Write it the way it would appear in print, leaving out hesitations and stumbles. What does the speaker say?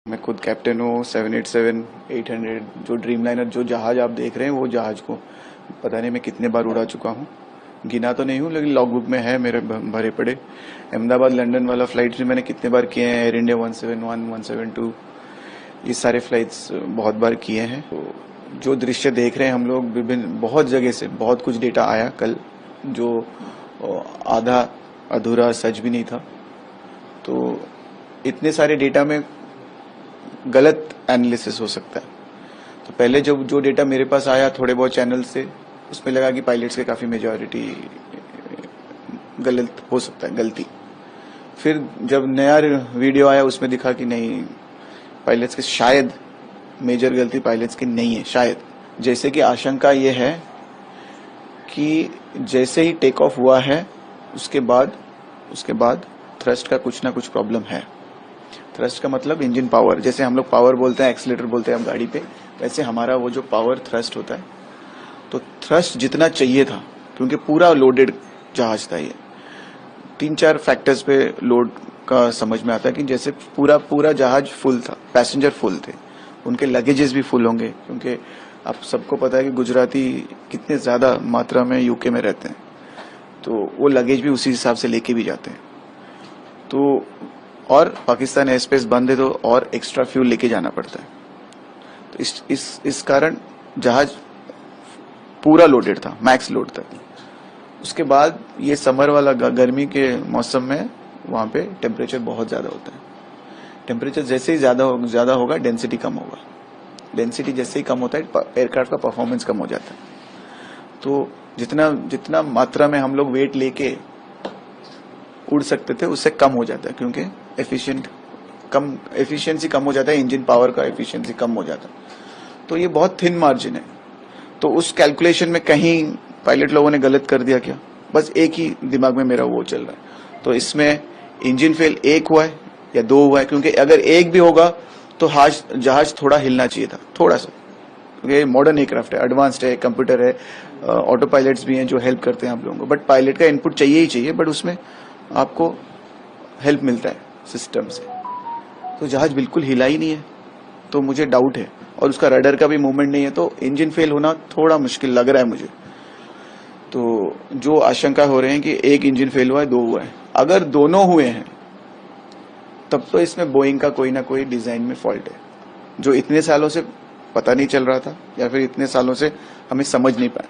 मैं खुद कैप्टन हूँ 787 800 जो ड्रीमलाइनर जो जहाज आप देख रहे हैं वो जहाज को पता नहीं मैं कितने बार उड़ा चुका हूँ। गिना तो नहीं हूँ लेकिन लॉग बुक में है मेरे भरे पड़े। अहमदाबाद लंदन वाला फ्लाइट्स भी मैंने कितने बार किए हैं। एयर इंडिया 171 172 ये सारे फ्लाइट्स बहुत बार किए हैं। तो जो दृश्य देख रहे हैं हम लोग विभिन्न बहुत जगह से बहुत कुछ डेटा आया कल जो आधा अधूरा सच भी नहीं था। तो इतने सारे डेटा में गलत एनालिसिस हो सकता है। तो पहले जब जो डेटा मेरे पास आया थोड़े बहुत चैनल से उसमें लगा कि पायलट्स के काफी मेजॉरिटी गलत हो सकता है गलती। फिर जब नया वीडियो आया उसमें दिखा कि नहीं पायलट्स के शायद मेजर गलती पायलट्स की नहीं है शायद। जैसे कि आशंका ये है कि जैसे ही टेक ऑफ हुआ है उसके बाद थ्रस्ट का कुछ ना कुछ प्रॉब्लम है। थ्रस्ट का मतलब इंजन पावर, जैसे हम लोग पावर बोलते हैं एक्सीलरेटर बोलते हैं हम गाड़ी पे, वैसे हमारा वो जो पावर थ्रस्ट होता है। तो थ्रस्ट जितना चाहिए था क्योंकि पूरा लोडेड जहाज था ये 3-4 फैक्टर्स पे लोड का समझ में आता है कि जैसे पूरा जहाज फुल था, पैसेंजर फुल थे, उनके लगेजेस भी फुल होंगे क्योंकि आप सबको पता है कि गुजराती कितने ज्यादा मात्रा में यूके में रहते हैं तो वो लगेज भी उसी हिसाब से लेके भी जाते हैं। तो और पाकिस्तान एयर स्पेस बंद है तो और एक्स्ट्रा फ्यूल लेके जाना पड़ता है। तो इस कारण जहाज पूरा लोडेड था, मैक्स लोड था। उसके बाद ये समर वाला गर्मी के मौसम में वहां पे टेम्परेचर बहुत ज्यादा होता है। टेम्परेचर जैसे ही ज्यादा होगा डेंसिटी कम होगा। डेंसिटी जैसे ही कम होता है एयरक्राफ्ट का परफॉर्मेंस कम हो जाता है। तो जितना मात्रा में हम लोग वेट लेके उड़ सकते थे उससे कम हो जाता है क्योंकि एफिशिएंसी कम हो जाता है, इंजन पावर का एफिशिएंसी कम हो जाता है। तो ये बहुत थिन मार्जिन है। तो उस कैलकुलेशन में कहीं पायलट लोगों ने गलत कर दिया क्या, बस एक ही दिमाग में मेरा वो चल रहा है। तो इसमें इंजन फेल एक हुआ है या 2 हुआ है, क्योंकि अगर एक भी होगा तो जहाज थोड़ा हिलना चाहिए था, थोड़ा सा, क्योंकि मॉडर्न एयरक्राफ्ट है, एडवांस्ड है, कंप्यूटर है, ऑटो पायलट्स भी हैं जो हेल्प करते हैं आप लोगों को। बट पायलट का इनपुट चाहिए ही चाहिए, बट उसमें आपको हेल्प मिलता है सिस्टम से। तो जहाज बिल्कुल हिला ही नहीं है, तो मुझे डाउट है। और उसका रडर का भी मूवमेंट नहीं है, तो इंजन फेल होना थोड़ा मुश्किल लग रहा है मुझे। तो जो आशंका हो रहे हैं कि एक इंजन फेल हुआ है, 2 हुआ है, अगर दोनों हुए हैं तब तो इसमें बोइंग का कोई ना कोई डिजाइन में फॉल्ट है जो इतने सालों से पता नहीं चल रहा था या फिर इतने सालों से हमें समझ नहीं पाया।